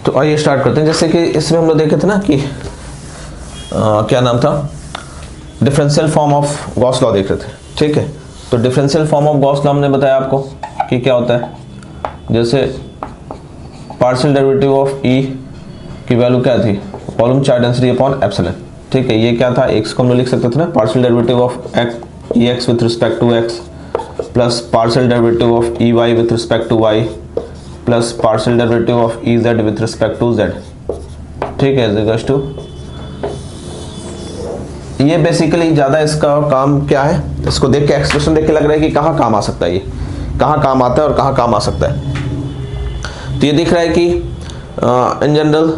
तो आइए स्टार्ट करते हैं। जैसे कि इसमें हम लोग देखे थे ना कि क्या नाम था, differential form of Gauss law देख रहे थे। ठीक है, तो differential form of Gauss law हमने बताया आपको कि क्या होता है। जैसे पार्शियल डेरिवेटिव ऑफ ई की वैल्यू क्या थी, volume charge density upon epsilon. ठीक है, ये क्या था, एक्स को हम लोग लिख सकते थे ना, partial derivative of x E x with respect to x plus partial derivative of E y with respect to y plus partial derivative of E z with respect to z. ठीक है, is to ये basically ज़्यादा इसका काम क्या है, इसको देख के एक्सप्रेशन देख के लग रहा है कि कहाँ काम आ सकता है, ये कहाँ काम आता है और कहाँ काम आ सकता है। तो ये दिख रहा है कि इन जनरल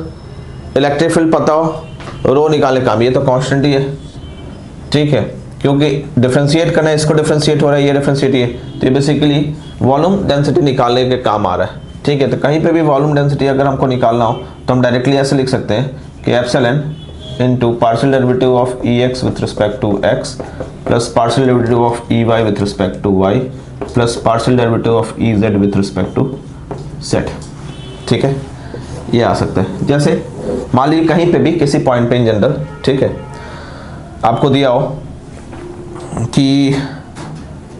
इलेक्ट्रिक फील्ड पता हो, रो निकालने काम, ये तो कांस्टेंट ही है। ठीक है, क्योंकि डिफरेंशिएट करना है, इसको डिफरेंशिएट हो रहा है, ये डिफरेंशिएट ही है, तो ये बेसिकली वॉल्यूम डेंसिटी निकालने के काम आ रहा है। ठीक है, तो कहीं पे भी वॉल्यूम डेंसिटी अगर हमको निकालना हो तो हम डायरेक्टली ऐसे लिख सकते हैं कि epsilon into partial derivative of E x with respect to x plus partial derivative of E y with respect to y plus partial derivative of E z with respect to z. ठीक है, ये आ सकता है। जैसे मान लीजिए कहीं पे भी किसी पॉइंट पे इन जनरल, ठीक है, आपको दिया हो कि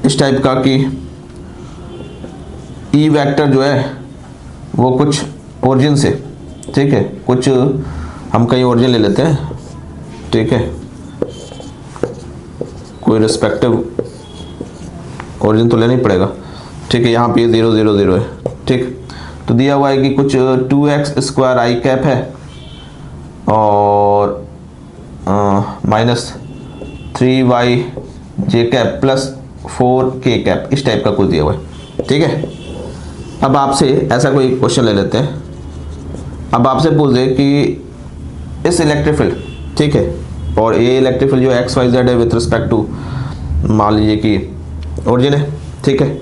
इस टाइप का कि ई वेक्टर जो है वो कुछ ओरिजिन से, ठीक है, कुछ हम कहीं ओरिजिन ले लेते हैं। ठीक है, कोई रिस्पेक्टिव ओरिजिन तो लेना ही पड़ेगा। ठीक है, यहाँ पे 0 0 0 है। ठीक, तो दिया हुआ है कि कुछ 2x स्क्वायर आई कैप है और माइनस 3y जे कैप प्लस 4k कैप, इस टाइप का कुछ दिया हुआ है। ठीक है, अब आपसे ऐसा कोई क्वेश्चन ले लेते हैं। अब आपसे पूछ दे कि इस इलेक्ट्रिक फील्ड, ठीक है, और ये इलेक्ट्रिक फील्ड जो एक्स वाई जेड है विथ रिस्पेक्ट टू मान लीजिए कि ओरिजिन है। ठीक है,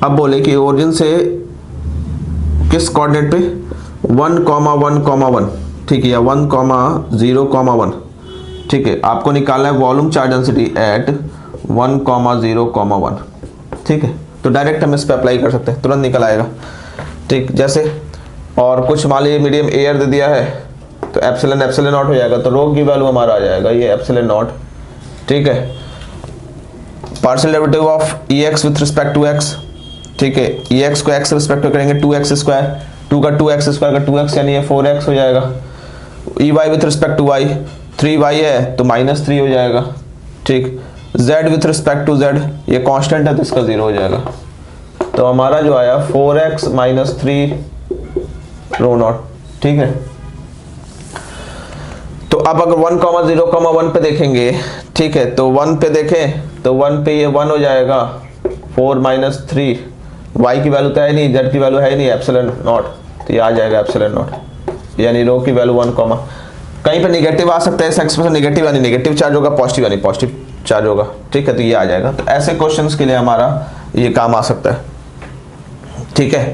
अब बोले कि ओरिजिन से किस कोऑर्डिनेट पे 1,1,1, ठीक है, या 1,0,1। ठीक है, आपको निकालना है वॉल्यूम चार्ज डेंसिटी एट 1,0,1। ठीक है, तो डायरेक्ट हम इस पे अप्लाई कर सकते हैं, तुरंत निकल आएगा। ठीक, जैसे और कुछ मान लीजिए मीडियम एयर दे दिया है तो एप्सिलॉन एप्सिलॉन नॉट हो जाएगा, तो रो की वैल्यू हमारा आ जाएगा ये एप्सिलॉन नॉट। ठीक है, partial derivative of E x with respect to x, ठीक है, ई एक्स को एक्स रिस्पेक्ट करेंगे 2x स्क्वायर, 2 का 2x स्क्वायर का 2x यानी ये 4x हो जाएगा। E y with respect to y 3y है तो -3 हो जाएगा। ठीक, z with respect to z, ये कांस्टेंट है तो इसका 0 हो जाएगा। तो हमारा जो आया 4x - 3 रो नॉट। ठीक है, तो अब अगर 1,0,1 पे देखेंगे, ठीक है, तो 1 पे देखें तो 1 पे ये 1 हो जाएगा, 4 - 3, y की वैल्यू तो है नहीं, z की वैल्यू है नहीं, एप्सिलॉन नॉट, तो ये आ जाएगा एप्सिलॉन नॉट, यानी रो की वैल्यू 1, कहीं पे नेगेटिव आ सकता है, इस एक्सप्रेशन नेगेटिव यानी नेगेटिव चार्ज होगा, पॉजिटिव यानी पॉजिटिव चार्ज होगा। ठीक है, तो ये आ जाएगा। तो ऐसे क्वेश्चंस के लिए हमारा ये काम आ सकता है। ठीक है,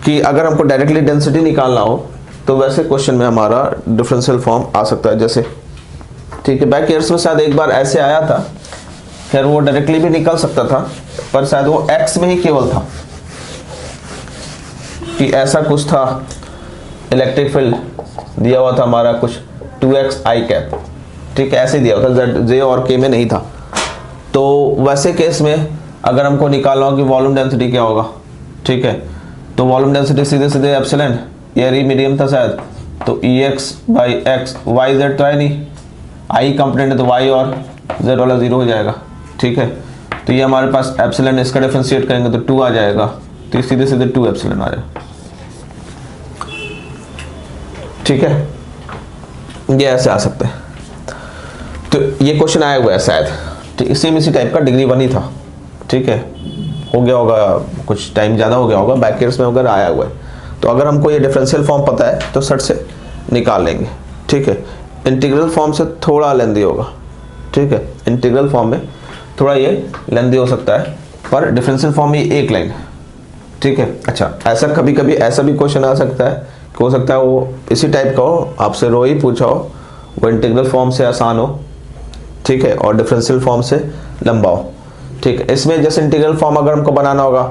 कि अगर हमको डायरेक्टली डेंसिटी निकालना हो तो वैसे क्वेश्चन में हमारा डिफरेंशियल फॉर्म आ सकता है। जैसे ठीक है, बैक ईयर्स में शायद एक बार ऐसे आया था, खैर वो डायरेक्टली भी निकल सकता था पर शायद वो एक्स में ही केवल था कि ऐसा कुछ था, इलेक्ट्रिक फील्ड दिया हुआ था हमारा कुछ 2x आई कैप। ठीक है, ऐसे दिया हुआ था, जे और के में नहीं था। तो वैसे केस में अगर हमको निकालना हो कि वॉल्यूम डेंसिटी क्या होगा, ठीक है, तो वॉल्यूम डेंसिटी सीधे सीधे एप्सिलॉन, ये मीडियम था शायद, तो E X by X, Y Z तो है नहीं, आई कंपोनेंट है तो वाई और जेड वाला 0 हो जाएगा। ठीक है, तो ये हमारे पास एप्सिलॉन, इसका डिफरेंशिएट करेंगे तो 2 आ जाएगा, तो सीधे सीधे 2 एप्सिलॉन आ जाएगा। ठीक है, ये ऐसे आ सकते हैं। तो ये क्वेश्चन आया हुआ है शायद, ठीक, इसी टाइप का डिग्री 1 ही था। ठीक है, हो गया होगा, कुछ टाइम ज़्यादा हो गया होगा, बैक ईयर्स में अगर आया हुआ है तो अगर हमको ये डिफरेंशियल फॉर्म पता है तो सट से निकाल लेंगे। ठीक है, इंटीग्रल फॉर्म से थोड़ा लेंदी होगा। ठीक है, इंटीग्रल फॉर्म में थोड़ा ये लेंदी हो सकता है, पर डिफरेंशियल फॉर्म में एक लाइन। ठीक है, अच्छा, ऐसा कभी कभी ऐसा भी क्वेश्चन आ सकता है, हो सकता है वो इसी टाइप का हो, आपसे रो ही पूछा हो, वो इंटीग्रल फॉर्म से आसान हो, ठीक है, और डिफरेंशियल फॉर्म से लंबा हो। ठीक है, इसमें जैसे इंटीग्रल फॉर्म अगर हमको बनाना होगा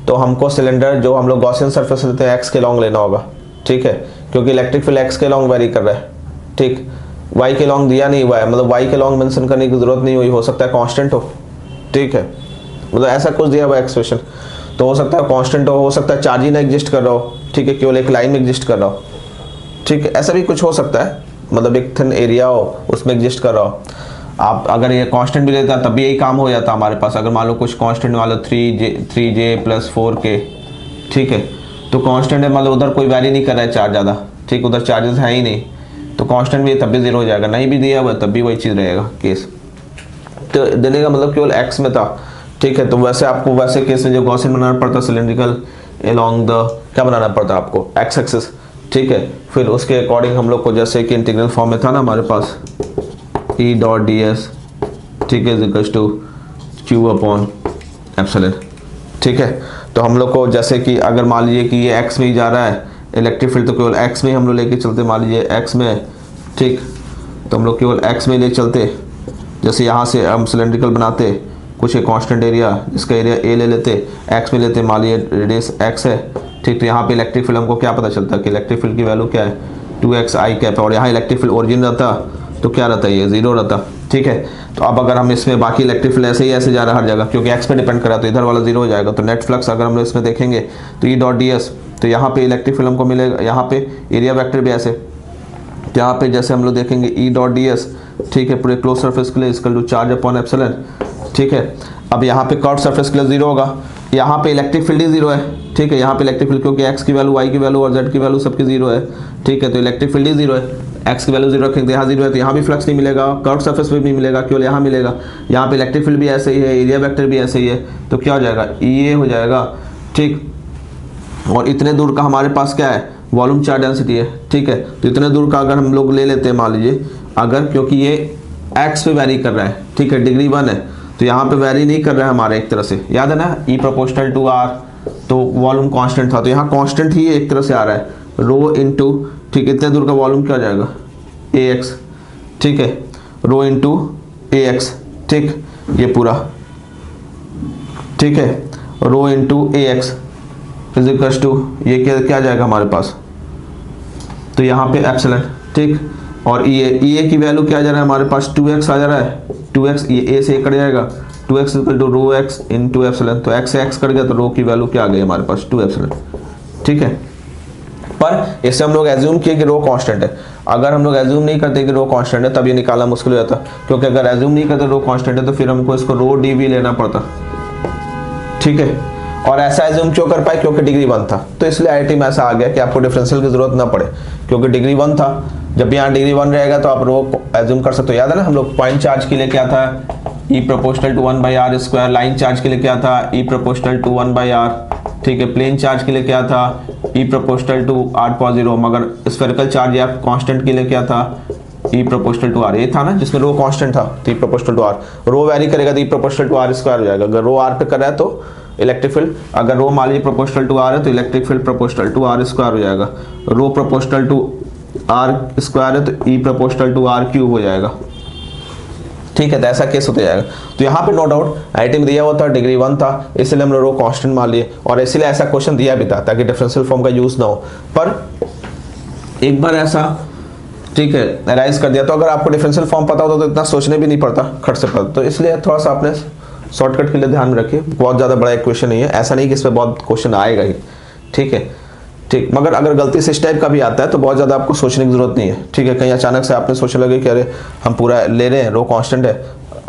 तो हमको सिलेंडर जो हम लोग गॉसियन सरफेस लेते हैं एक्स के लॉन्ग लेना होगा। ठीक है, क्योंकि इलेक्ट्रिक फील्ड एक्स के लॉन्ग वेरी कर रहा है, ठीक, वाई के लॉन्ग दिया नहीं हुआ है, मतलब वाई के लॉन्ग मेंशन करने की जरूरत नहीं हुई, हो सकता है कांस्टेंट हो, ठीक है, मतलब ऐसा कुछ दिया हुआ एक्सप्रेशन, तो हो सकता है कांस्टेंट हो सकता है चार्ज ही ना एग्जिस्ट कर रहा हो, ठीक है, केवल एक लाइन में एग्जिस्ट कर रहा हो, ठीक है, ऐसा भी कुछ हो सकता है, मतलब एक थिन एरिया हो उसमें एग्जिस्ट कर रहा हो। आप अगर ये कांस्टेंट भी लेता तब भी यही काम हो जाता हमारे पास, अगर मान लो कुछ कांस्टेंट मान लो 3J + 4K, ठीक है, तो कांस्टेंट है, मतलब उधर कोई वैरी नहीं कर रहा है चार्ज ज़्यादा, ठीक, उधर चार्जेस है ही नहीं, तो कांस्टेंट भी तब भी 0 हो जाएगा, नहीं भी दिया हुआ तब भी वही चीज़ रहेगा केस। तो देने का मतलब केवल एक्स में था, ठीक है, तो वैसे आपको वैसे केस में जो गॉसियन बनाना पड़ता सिलेंड्रिकल अलोंग द क्या बनाना पड़ता आपको एक्स एक्सिस, ठीक है, फिर उसके अकॉर्डिंग हम लोग को जैसे कि इंटीग्रल फॉर्म में था ना हमारे पास E.ds, ठीक है, इक्वल्स टू Q/ε, ठीक है, तो हम लोग को जैसे कि अगर मान लीजिए कि ये एक्स में ही जा रहा है इलेक्ट्रिक फील्ड, तो केवल एक्स में ही हम लोग लेके चलते, मान लीजिए एक्स में, ठीक, तो हम लोग केवल एक्स में ले चलते, जैसे यहाँ से हम सिलेंड्रिकल बनाते कुछ एक कांस्टेंट एरिया, इसका एरिया ए ले लेते, एक्स में लेते, मान लीजिए रेडियस एक्स है, ठीक, तो यहाँ पे इलेक्ट्रिक फील्ड हमको क्या पता चलता है कि इलेक्ट्रिक फील्ड की वैल्यू क्या है 2x i कैप, और यहाँ इलेक्ट्रिक फील्ड ओरिजिन रहता तो क्या रहता है ये 0 रहता, ठीक है। तो अब अगर हम इसमें बाकी इलेक्ट्रिक फील्ड ऐसे ही ऐसे जा रहा है हर जगह, क्योंकि एक्स पे डिपेंड करा तो इधर वाला 0 हो जाएगा, तो नेट फ्लक्स अगर हम इसमें देखेंगे तो E.ds, तो यहाँ पे इलेक्ट्रिक फील्ड हमको मिलेगा, यहाँ पे एरिया वेक्टर भी ऐसे, यहाँ पे जैसे हम लोग देखेंगे E.ds, ठीक है, पूरे क्लोज सरफेस के लिए इक्वल टू चार्ज/ε, ठीक है। अब यहाँ पे कर्व सरफेस के लिए 0 होगा, यहाँ पे इलेक्ट्रिक फील्ड ही 0 है, ठीक है, यहाँ पे इलेक्ट्रिक फील्ड क्योंकि x की वैल्यू, y की वैल्यू और z की वैल्यू सबकी 0 है, ठीक है, तो इलेक्ट्रिक फील्ड ही 0 है, x की वैल्यू 0 रखेंगे, यहाँ 0 है तो यहाँ भी फ्लक्स नहीं मिलेगा, कर्व सरफेस पे भी मिलेगा, केवल यहाँ मिलेगा, यहाँ पे इलेक्ट्रिक फील्ड भी ऐसे ही है, एरिया वेक्टर भी ऐसे ही है, तो क्या हो जाएगा E हो जाएगा, ठीक, और इतने दूर का हमारे पास क्या है वॉल्यूम चार्ज डेंसिटी है, ठीक है, तो इतने दूर का अगर हम लोग ले लेते हैं मान लीजिए, अगर क्योंकि ये x पे वैरी कर रहा है, ठीक है, डिग्री 1 है, तो यहाँ पे वैरी नहीं कर रहा है हमारे, एक तरह से याद है ना E∝r, तो वॉल्यूम कांस्टेंट था, तो यहाँ कांस्टेंट ही एक तरह से आ रहा है रो इनटू, ठीक, इतने दूर का वॉल्यूम क्या हो जाएगा ax, ठीक है, रो इनटू ax, ठीक, ये पूरा, ठीक है, row into ax is equal to ये क्या जाएगा हमारे पास, तो यहाँ पे एप्सिलॉन, ठीक, और E की वैल्यू क्या जा रहा है हमारे पास 2x आ जा रहा है, 2x ये a से कट जाएगा, 2x equal to rho x into epsilon, तो x से x कट गया तो रो की वैल्यू क्या आ गई हमारे पास 2 एप्सिलॉन, ठीक है। पर इससे हम लोग एज्यूम किए कि रो कांस्टेंट है, अगर हम लोग एज्यूम नहीं करते कि रो कांस्टेंट है तब ये निकालना मुश्किल हो जाता, क्योंकि अगर एज्यूम नहीं करते रो कांस्टेंट है तो फिर हमको इसको रो dv लेना पड़ता, ठीक है, और ऐसा एज्यूम क्यों कर पाए क्योंकि डिग्री 1 था, तो इसलिए आईआईटी में ऐसा आ गया कि आपको डिफरेंशियल की जरूरत ना पड़े, क्योंकि डिग्री 1 था, जब भी यहाँ डिग्री 1 रहेगा तो आप रो एज्यूम कर सकते हो। याद है ना हम लोग पॉइंट चार्ज के लिए क्या था E∝1/r², लाइन चार्ज के लिए क्या था E∝1/r, ठीक है, प्लेन चार्ज के लिए क्या था E∝r⁴, मगर स्फेरिकल चार्ज या कांस्टेंट के लिए क्या था E∝r, ये था ना जिसमें रो कांस्टेंट था तो E∝r, रो वैरी करेगा तो E∝r² हो जाएगा, अगर रो r पे कर रहा है तो इलेक्ट्रिक फील्ड, अगर रो मान लीजिए प्रोपोर्शनल टू r है तो electric field proportional to r² हो जाएगा, रो प्रोपोर्शनल टू r² है तो E∝r³ हो जाएगा, ठीक है, तो ऐसा केस होता जाएगा। तो यहाँ पे नो डाउट आईआईटी में दिया हुआ था डिग्री 1 था, इसलिए हमने रो कांस्टेंट मान लिए, और इसलिए ऐसा क्वेश्चन दिया भी था ताकि डिफरेंशियल फॉर्म का यूज ना हो, पर एक बार ऐसा, ठीक है, एनालाइज कर दिया तो अगर आपको डिफरेंशियल फॉर्म पता होता तो इतना सोचने भी नहीं पड़ता, खट से पड़ता, तो इसलिए थोड़ा सा आपने शॉर्टकट के लिए ध्यान में रखिए, बहुत ज़्यादा बड़ा एक क्वेश्चन नहीं है, ऐसा नहीं कि इस पर बहुत क्वेश्चन आएगा ही, ठीक है, ठीक, मगर अगर गलती से इस टाइप का भी आता है तो बहुत ज़्यादा आपको सोचने की जरूरत नहीं है, ठीक है, कहीं अचानक से आपने सोचने लगे कि अरे हम पूरा ले रहे हैं रो कांस्टेंट है,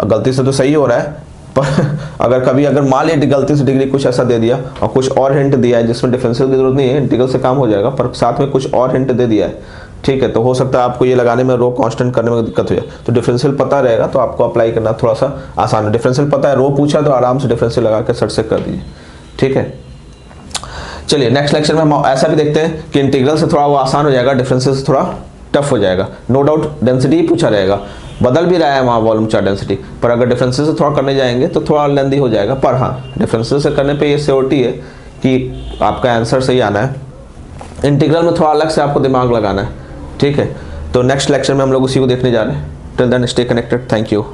गलती से तो सही हो रहा है, पर अगर कभी अगर मान लीजिए गलती से डिग्री कुछ ऐसा दे दिया और कुछ और हिंट दिया है जिसमें डिफरेंशियल की जरूरत नहीं है, इंटीग्रल से काम हो जाएगा, पर साथ में कुछ और हिंट दे दिया है, ठीक है, तो हो सकता है आपको ये लगाने में रो कांस्टेंट करने में दिक्कत हो जाए, तो डिफरेंशियल पता रहेगा तो आपको अप्लाई करना थोड़ा सा आसान है, डिफरेंशियल पता है, रो पूछा तो आराम से डिफरेंशियल लगा के सट से कर दीजिए, ठीक है। चलिए नेक्स्ट लेक्चर में हम ऐसा भी देखते हैं कि इंटीग्रल से थोड़ा वो आसान हो जाएगा, डिफरेंशियल से थोड़ा टफ हो जाएगा, नो डाउट डेंसिटी ही पूछा रहेगा, बदल भी रहा है वहाँ वॉल्यूम चार्ज डेंसिटी, पर अगर डिफरेंशियल से थोड़ा करने जाएंगे तो थोड़ा लेंदी हो जाएगा, पर हाँ डिफरेंशियल से करने पे ये श्योरिटी है कि आपका आंसर सही आना है, इंटीग्रल में थोड़ा अलग से आपको दिमाग लगाना है, ठीक है। तो नेक्स्ट लेक्चर में हम लोग उसी को देखने जा रहे हैं, till then stay connected, thank you.